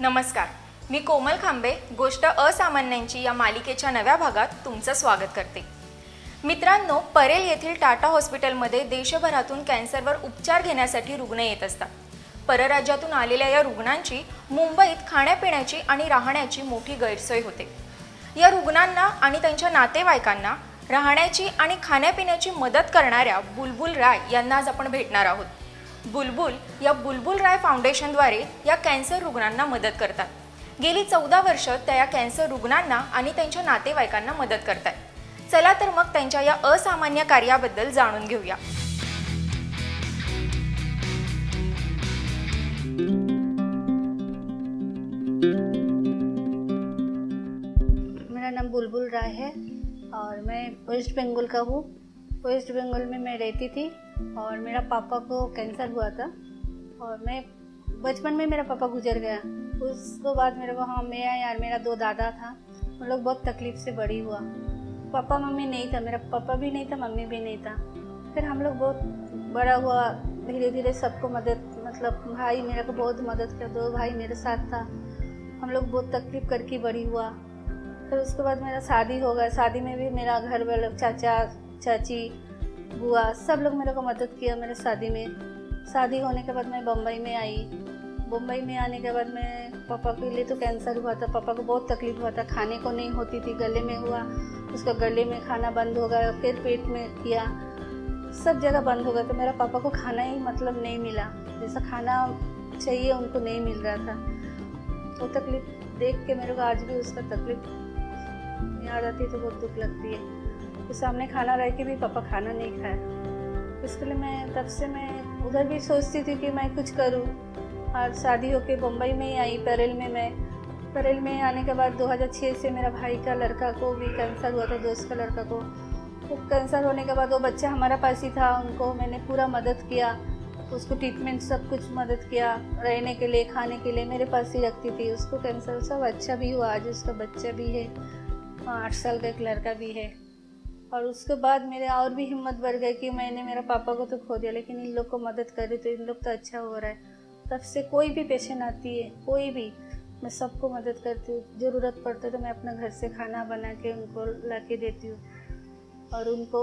नमस्कार, मी कोमल खांबे गोष्ट असामान्यांची या मालिकेच्या नव्या भागात तुमचं स्वागत करते। मित्रांनो, परेल येथील टाटा हॉस्पिटलमध्ये देशभरातून कॅन्सरवर उपचार घेण्यासाठी रुग्ण येत असतात। परराज्यातून आलेल्या या रुग्णांची मुंबईत खाण्यापिण्याची आणि राहण्याची मोठी गैरसोय होते। या रुग्णांना आणि त्यांच्या नातेवाईकांना राहण्याची आणि खाण्यापिण्याची मदत करणाऱ्या बुलबुल राय यांना आज आपण भेटणार आहोत। बुलबुल या बुलबुल राय फाउंडेशनद्वारे या कॅन्सर रुग्णांना मदत करतात। गेली 14 वर्ष त्या या कॅन्सर रुग्णांना आणि त्यांच्या नातेवाईकांना मदत करतात। चला तर मग त्यांच्या या असामान्य कार्याबद्दल जाणून घेऊया। मेरा नाम बुलबुल राय है और मैं वेस्ट बंगाल का हूँ। वेस्ट बंगाल में मैं रहती थी और मेरा पापा को कैंसर हुआ था और मैं बचपन में मेरा पापा गुजर गया। उसके बाद मेरे को मैं यार मेरा 2 दादा था, उन लोग बहुत तकलीफ से बड़ी हुआ। पापा मम्मी नहीं था, मेरा पापा भी नहीं था, मम्मी भी नहीं था। फिर हम लोग बहुत बड़ा हुआ, धीरे धीरे सबको मदद, मतलब भाई मेरे को बहुत मदद किया, 2 भाई मेरे साथ था। हम लोग बहुत तकलीफ करके बड़ी हुआ। फिर उसके बाद मेरा शादी हो गया। शादी में भी मेरा घर वाले चाचा चाची बुआ सब लोग मेरे को मदद किया मेरे शादी में। शादी होने के बाद मैं बम्बई में आई। बम्बई में आने के बाद मैं पापा के लिए तो कैंसर हुआ था, पापा को बहुत तकलीफ हुआ था, खाने को नहीं होती थी, गले में हुआ, उसका गले में खाना बंद हो गया, फिर पेट में किया, सब जगह बंद हो गया। तो मेरा पापा को खाना ही मतलब नहीं मिला, जैसा खाना चाहिए उनको नहीं मिल रहा था। वो तकलीफ देख के मेरे को आज भी उसका तकलीफ याद आती है तो बहुत दुख लगती है। तो सामने खाना रह के भी पापा खाना नहीं खाया। इसके लिए मैं तब से मैं उधर भी सोचती थी कि मैं कुछ करूं। और शादी होके बम्बई में ही आई, परेल में। मैं परेल में आने के बाद 2006 से मेरा भाई का लड़का को भी कैंसर हुआ था, दोस्त का लड़का को। वो कैंसर होने के बाद वो बच्चा हमारा पास ही था, उनको मैंने पूरा मदद किया, उसको ट्रीटमेंट सब कुछ मदद किया, रहने के लिए खाने के लिए मेरे पास ही रखती थी। उसको कैंसर सब अच्छा भी हुआ, आज उसका बच्चा भी है, 8 साल का एक लड़का भी है। और उसके बाद मेरे और भी हिम्मत बढ़ गई कि मैंने मेरा पापा को तो खो दिया, लेकिन इन लोग को मदद कर रही तो इन लोग तो अच्छा हो रहा है। तब से कोई भी पेशेंट आती है, कोई भी, मैं सबको मदद करती हूँ। ज़रूरत पड़ता है तो मैं अपना घर से खाना बना के उनको ला के देती हूँ और उनको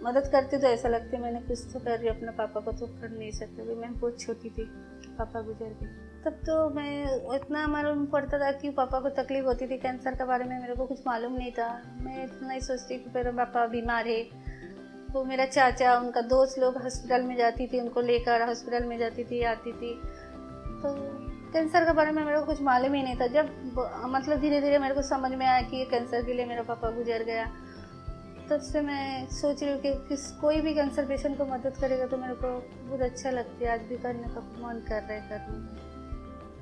मदद करती तो ऐसा लगता है मैंने कुछ तो कर रही हूँ। अपने पापा को तो कर नहीं सकती, मैं बहुत छोटी थी, पापा गुजर गए। तब तो मैं इतना मालूम पड़ता था कि पापा को तकलीफ होती थी, कैंसर के बारे में मेरे को कुछ मालूम नहीं था। मैं इतना ही सोचती कि मेरा पापा बीमार है। तो मेरा चाचा, उनका दोस्त लोग हॉस्पिटल में जाती थी, उनको लेकर हॉस्पिटल में जाती थी, आती थी। तो कैंसर के बारे में मेरे को कुछ मालूम ही नहीं था। जब मतलब धीरे धीरे मेरे को समझ में आया कि कैंसर के लिए मेरा पापा गुजर गया, तब से मैं सोच रही हूँ कि कोई भी कैंसर पेशेंट को मदद करेगा तो मेरे को बहुत अच्छा लगता है। आज भी करने का मन कर रहा है करने।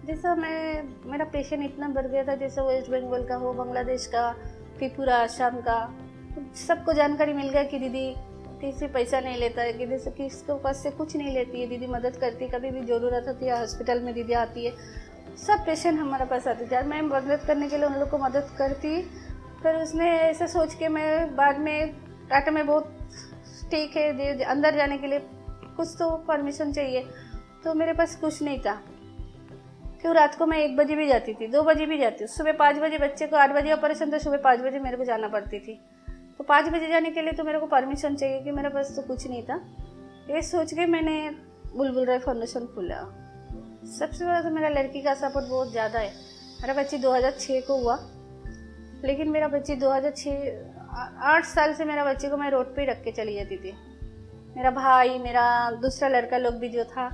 जैसा मेरा पेशेंट इतना बढ़ गया था, जैसे वेस्ट बंगाल का हो, बांग्लादेश का, त्रिपुरा, आसाम का, सबको जानकारी मिल गया कि दीदी किसी पैसा नहीं लेता है, कि जैसे किसके पास से कुछ नहीं लेती है, दीदी मदद करती, कभी भी ज़रूरत होती है हॉस्पिटल में दीदी आती है। सब पेशेंट हमारे पास आते थे, मैं मदद करने के लिए उन लोग को मदद करती। फिर उसने ऐसे सोच के मैं बाद में टाटा में बहुत ठीक है, अंदर जाने के लिए कुछ तो परमिशन चाहिए, तो मेरे पास कुछ नहीं था। क्यों रात को मैं 1 बजे भी जाती थी, 2 बजे भी जाती थी, सुबह 5 बजे, बच्चे को 8 बजे ऑपरेशन था, सुबह 5 बजे मेरे को जाना पड़ती थी। तो 5 बजे जाने के लिए तो मेरे को परमिशन चाहिए, कि मेरे पास तो कुछ नहीं था। ये सोच के मैंने बुलबुल राय फाउंडेशन खोला। सबसे बड़ा तो मेरा लड़की का सपोर्ट बहुत ज़्यादा है। मेरा बच्ची 2006 को हुआ, लेकिन मेरा बच्ची 8 साल से मेरा बच्चे को मैं रोड पे रख के चली जाती थी। मेरा भाई, मेरा दूसरा लड़का लोग भी जो था,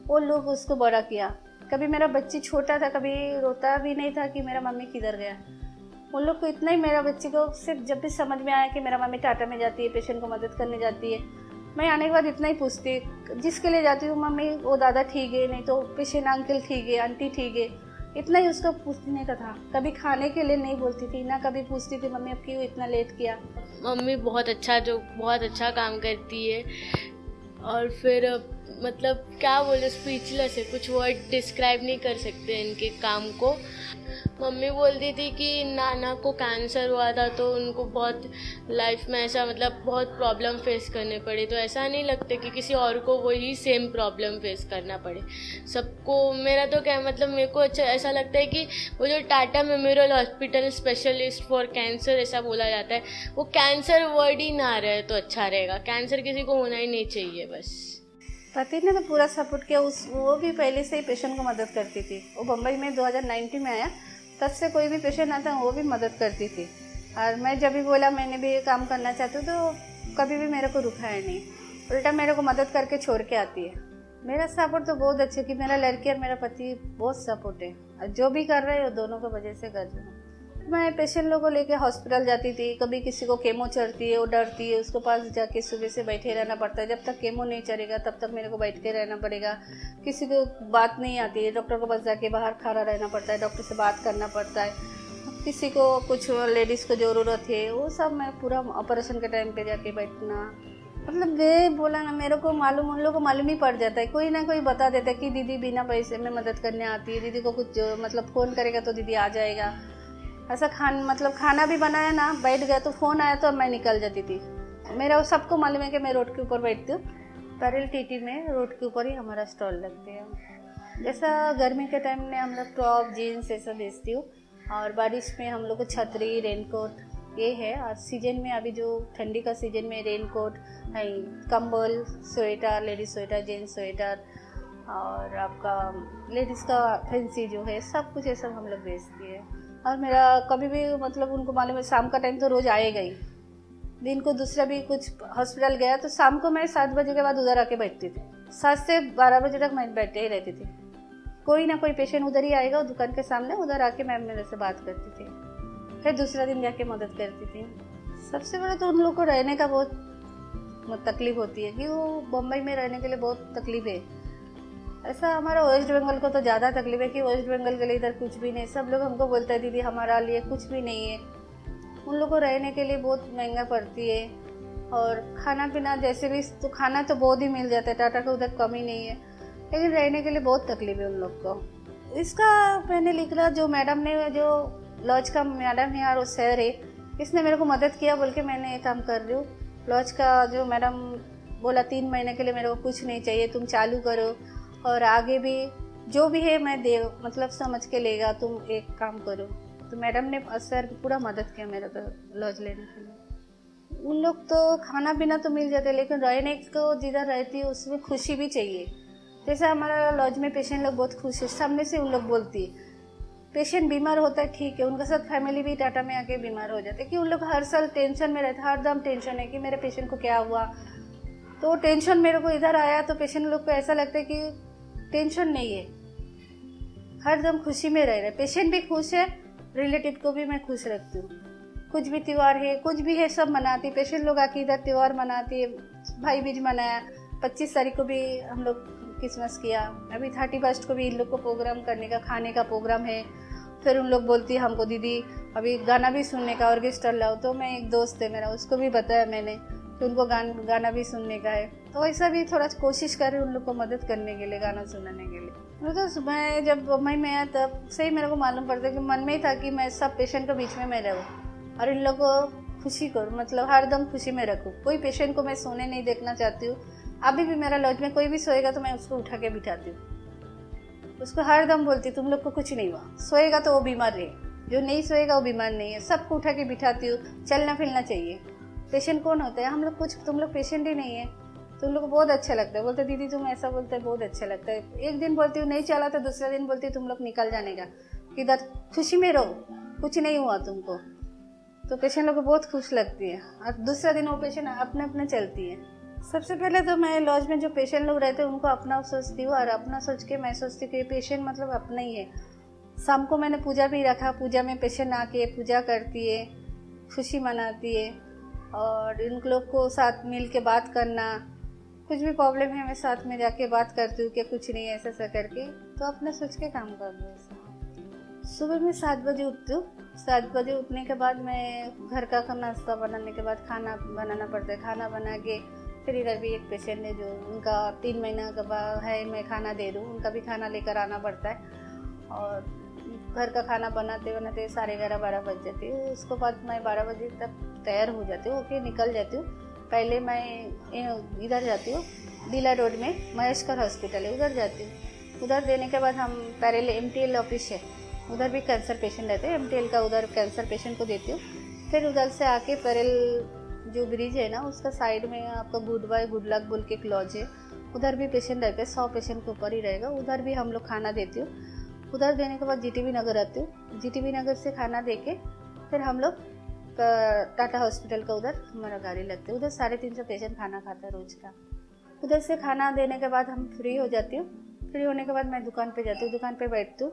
वो लोग उसको बड़ा किया। कभी मेरा बच्ची छोटा था, कभी रोता भी नहीं था कि मेरा मम्मी किधर गया। उन लोग को इतना ही मेरा बच्चे को सिर्फ जब भी समझ में आया कि मेरा मम्मी टाटा में जाती है, पेशेंट को मदद करने जाती है, मैं आने के बाद इतना ही पूछती, जिसके लिए जाती हूँ, मम्मी वो दादा ठीक है, नहीं तो पेशेंट अंकल ठीक है, आंटी ठीक है, इतना ही उसको पूछने का था। कभी खाने के लिए नहीं बोलती थी, ना कभी पूछती थी मम्मी अब क्यों इतना लेट किया। मम्मी बहुत अच्छा काम करती है। और फिर मतलब क्या बोले, स्पीचलेस है, कुछ वर्ड डिस्क्राइब नहीं कर सकते इनके काम को। मम्मी बोलती थी कि नाना को कैंसर हुआ था तो उनको बहुत लाइफ में ऐसा मतलब बहुत प्रॉब्लम फेस करने पड़े, तो ऐसा नहीं लगता कि किसी और को वही सेम प्रॉब्लम फेस करना पड़े सबको। मेरा तो क्या मतलब, मेरे को अच्छा ऐसा लगता है कि वो जो Tata memorial hospital specialist for cancer ऐसा बोला जाता है, वो कैंसर वर्ड ही ना रहे तो अच्छा रहेगा। कैंसर किसी को होना ही नहीं चाहिए बस। पति ने तो पूरा सपोर्ट किया। वो भी पहले से ही पेशेंट को मदद करती थी। वो बम्बई में 2019 में आया, तब से कोई भी पेशेंट आता है वो भी मदद करती थी। और मैं जब भी बोला मैंने भी ये काम करना चाहती हूँ तो कभी भी मेरे को रुका है नहीं, उल्टा मेरे को मदद करके छोड़ के आती है। मेरा सपोर्ट तो बहुत अच्छा कि मेरा लड़की और मेरा पति बहुत सपोर्ट है, और जो भी कर रहे हैं वो दोनों की वजह से कर रही हूँ। मैं पेशेंट लोगों को लेके हॉस्पिटल जाती थी। कभी किसी को केमो चढ़ती है, वो डरती है, उसके पास जाके सुबह से बैठे रहना पड़ता है। जब तक केमो नहीं चढ़ेगा तब तक मेरे को बैठ के रहना पड़ेगा। किसी को बात नहीं आती है, डॉक्टर के पास जाके बाहर खड़ा रहना पड़ता है, डॉक्टर से बात करना पड़ता है। किसी को कुछ लेडीज़ को ज़रूरत है, वो सब मैं पूरा ऑपरेशन के टाइम पे जाके बैठना, मतलब वे बोला ना, मेरे को मालूम, उन लोगों को मालूम ही पड़ जाता है। कोई ना कोई बता देता है कि दीदी बिना पैसे में मदद करने आती है, दीदी को कुछ मतलब फ़ोन करेगा तो दीदी आ जाएगा। ऐसा मतलब खाना भी बनाया ना, बैठ गया तो फ़ोन आया तो मैं निकल जाती थी। मेरा सबको मालूम है कि मैं रोड के ऊपर बैठती हूँ। पैरेल टीटी में रोड के ऊपर ही हमारा स्टॉल लगते हैं। जैसा गर्मी के टाइम में हम लोग टॉप जीन्स ऐसा बेचती हूँ, और बारिश में हम लोग को छतरी रेनकोट ये है। और सीजन में अभी जो ठंडी का सीजन में रेनकोट है, कंबल, sweater, ladies sweater, gents sweater, और आपका लेडीज़ का फैंसी जो है, सब कुछ ये सब हम लोग बेचती है। और मेरा कभी भी मतलब उनको मालूम है शाम का टाइम तो रोज़ आएगा ही। दिन को दूसरा भी कुछ हॉस्पिटल गया तो शाम को मैं 7 बजे के बाद उधर आके बैठती थी। 7 से 12 बजे तक मैं बैठे ही रहती थी। कोई ना कोई पेशेंट उधर ही आएगा, दुकान के सामने, उधर आके मैं मेरे से बात करती थी, फिर दूसरा दिन जाके मदद करती थी। सबसे बड़ा तो उन लोग को रहने का बहुत तकलीफ होती है कि वो बम्बई में रहने के लिए बहुत तकलीफ है। ऐसा हमारा वेस्ट बंगाल को तो ज़्यादा तकलीफ है कि वेस्ट बंगाल के लिए इधर कुछ भी नहीं। सब लोग हमको बोलते हैं दीदी हमारा लिए कुछ भी नहीं है। उन लोग को रहने के लिए बहुत महंगा पड़ती है, और खाना पीना जैसे भी तो खाना तो बहुत ही मिल जाता है, टाटा का उधर कमी नहीं है, लेकिन रहने के लिए बहुत तकलीफ है उन लोग को। इसका मैंने लिखा, जो मैडम ने, जो लॉज का मैडम है और वो सर है, इसने मेरे को मदद किया बोल के मैंने ये काम कर रही हूँ। लॉज का जो मैडम बोला 3 महीने के लिए मेरे को कुछ नहीं चाहिए, तुम चालू करो और आगे भी जो भी है मैं दे मतलब समझ के लेगा, तुम एक काम करो। तो मैडम ने सर पूरा मदद किया मेरा तो लॉज लेने के लिए। उन लोग तो खाना पीना तो मिल जाते, लेकिन रहने को जिधर रहती है उसमें खुशी भी चाहिए। जैसे हमारा लॉज में पेशेंट लोग बहुत खुश है, सामने से उन लोग बोलती है। पेशेंट बीमार होता है ठीक है, उनके साथ फैमिली भी टाटा में आके बीमार हो जाते हैं कि उन लोग हर साल टेंशन में रहते, हर दम टेंशन है कि मेरे पेशेंट को क्या हुआ। तो टेंशन मेरे को इधर आया तो पेशेंट लोग को ऐसा लगता है कि टेंशन नहीं है, हर दम खुशी में रह रहे। पेशेंट भी खुश है, रिलेटिव को भी मैं खुश रखती हूँ। कुछ भी त्यौहार है, कुछ भी है, सब मनाती। पेशेंट लोग आके इधर त्यौहार मनाती है, भाई बीज मनाया, 25 तारीख को भी हम लोग क्रिसमस किया, अभी 31 को भी इन लोग को प्रोग्राम करने का, खाने का प्रोग्राम है। फिर उन लोग बोलती है हमको दीदी अभी गाना भी सुनने का, ऑर्केस्ट्रा लाओ। तो मैं एक दोस्त है मेरा, उसको भी बताया मैंने कि उनको गाना भी सुनने का है। तो ऐसा भी थोड़ा कोशिश करें उन लोग को मदद करने के लिए, गाना सुनाने के लिए। तो सुबह जब बम्बई में आया तब से ही मेरे को मालूम पड़ता कि मन में ही था कि मैं सब पेशेंट के बीच में मैं रहूँ और इन लोगों को खुशी करूँ, मतलब हर दम खुशी में रखूँ। कोई पेशेंट को मैं सोने नहीं देखना चाहती हूँ। अभी भी मेरा लॉज में कोई भी सोएगा तो मैं उसको उठा के बिठाती हूँ, उसको हर दम बोलती तुम लोग को कुछ नहीं हुआ, सोएगा तो वो बीमार रहे, जो नहीं सोएगा वो बीमार नहीं है। सबको उठा के बिठाती हूँ, चलना फिरना चाहिए। पेशेंट कौन होता है, हम लोग कुछ, तुम लोग पेशेंट ही नहीं है। तुम लोग को बहुत अच्छा लगता है, बोलते दीदी तुम ऐसा बोलते है, बहुत अच्छा लगता है। एक दिन बोलती हूँ नहीं चला तो दूसरा दिन बोलती तुम लोग निकल जाने का, किधर खुशी में रहो, कुछ नहीं हुआ तुमको। तो पेशेंट लोग को बहुत खुश लगती है, और दूसरा दिन वो पेशेंट अपने अपने चलती है। सबसे पहले तो मैं लॉज में जो पेशेंट लोग रहते हैं उनको अपना सोचती हूँ, और अपना सोच के मैं सोचती हूँ कि पेशेंट मतलब अपना ही है। शाम को मैंने पूजा भी रखा, पूजा में पेशेंट आके पूजा करती है, खुशी मनाती है, और इन लोग को साथ मिल के बात करना, कुछ भी प्रॉब्लम है मैं साथ में जाके बात करती हूँ कि कुछ नहीं ऐसा ऐसा करके, तो अपना सोच के काम कर रही हूँ। सुबह में 7 बजे उठती हूँ। 7 बजे उठने के बाद मैं घर का नाश्ता बनाने के बाद खाना बनाना पड़ता है, खाना बना के फिर इधर भी एक पेशेंट है जो उनका 3 महीना का है, मैं खाना दे दूँ, उनका भी खाना लेकर आना पड़ता है और घर का खाना बनाते बनाते 11:30-12 बज जाती है। उसके बाद मैं 12 बजे तक तैयार हो जाती हूँ, ओके निकल जाती हूँ। पहले मैं इधर जाती हूँ, दिला रोड में महेशकर हॉस्पिटल है, उधर जाती हूँ। उधर देने के बाद हम पैरेल MTL ऑफिस है, उधर भी कैंसर पेशेंट रहते हैं, MTL का उधर कैंसर पेशेंट को देती हूँ। फिर उधर से आके पैरेल जो ब्रिज है ना, उसका साइड में आपका गुड बाय गुड लक बोल के एक लॉज है, उधर भी पेशेंट रहते हैं, 100 पेशेंट के ऊपर ही रहेगा। उधर भी हम लोग खाना देती हूँ। उधर देने के बाद GTB नगर आती हूँ, GTB नगर से खाना दे के फिर हम लोग टाटा हॉस्पिटल का उधर हमारा गाड़ी लगती है। उधर 350 पेशेंट खाना खाता है रोज का। उधर से खाना देने के बाद हम फ्री हो जाती हूँ। फ्री होने के बाद मैं दुकान पे जाती हूँ, दुकान पे बैठती हूँ।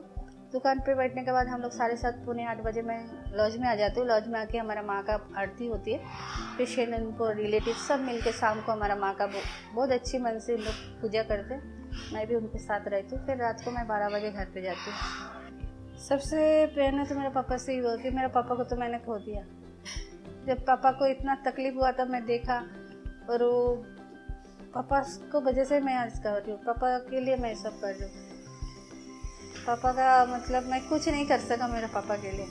दुकान पे बैठने के बाद हम लोग 7:30 पौने 8 बजे मैं लॉज में आ जाती हूँ। लॉज में आके हमारा माँ का आरती होती है, पेशेंट उनको रिलेटिव सब मिलके शाम को हमारा माँ का बहुत अच्छी मन से लोग पूजा करते हैं। मैं भी उनके साथ रहती हूँ। फिर रात को मैं 12 बजे घर पे जाती हूँ। सबसे प्रेरणा तो मेरे पापा से ही हुआ कि मेरे पापा को तो मैंने खो दिया। जब पापा को इतना तकलीफ हुआ था मैं देखा, और वो पापा को वजह से मैं आज कर रही हूँ, पापा के लिए मैं सब कर रही हूँ। पापा का मतलब मैं कुछ नहीं कर सका मेरे पापा के लिए।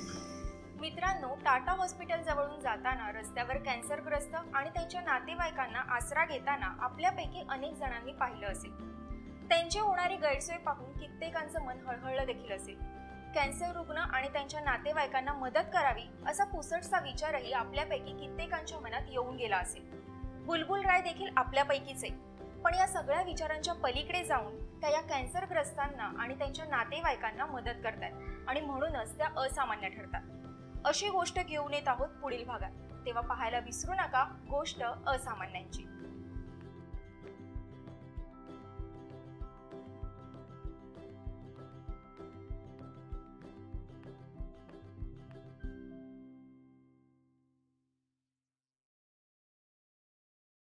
मित्रांनो, टाटा हॉस्पिटल जवळून जाताना रस्त्यावर कॅन्सरग्रस्त आणि त्यांच्या नातेवाईकांना आसरा घेताना आपल्यापैकी अनेक जणांनी पाहिलं असेल। त्यांची होणारी गैरसोय पाहून कित्येकांचं मन हळहळलं देखील असेल। कॅन्सर रुग्ण आणि त्यांच्या नातेवाईकांना मदत करावी असा पुसटसा विचारही आपल्यापैकी कित्येकांच्या मनात येऊन गेला असेल। बुलबुल राय देखील आपल्यापैकीच आहे, पण या सगळ्या विचारांच्या पलीकडे जाऊन त्या या कॅन्सरग्रस्तांना आणि त्यांच्या नातेवाईकांना मदत करतात आणि म्हणूनच त्या असामान्य ठरतात। अशी गोष्ट घेऊन येत आहोत पुढील भागात, तेव्हा पाहायला विसरू नका गोष्ट असामान्यांची।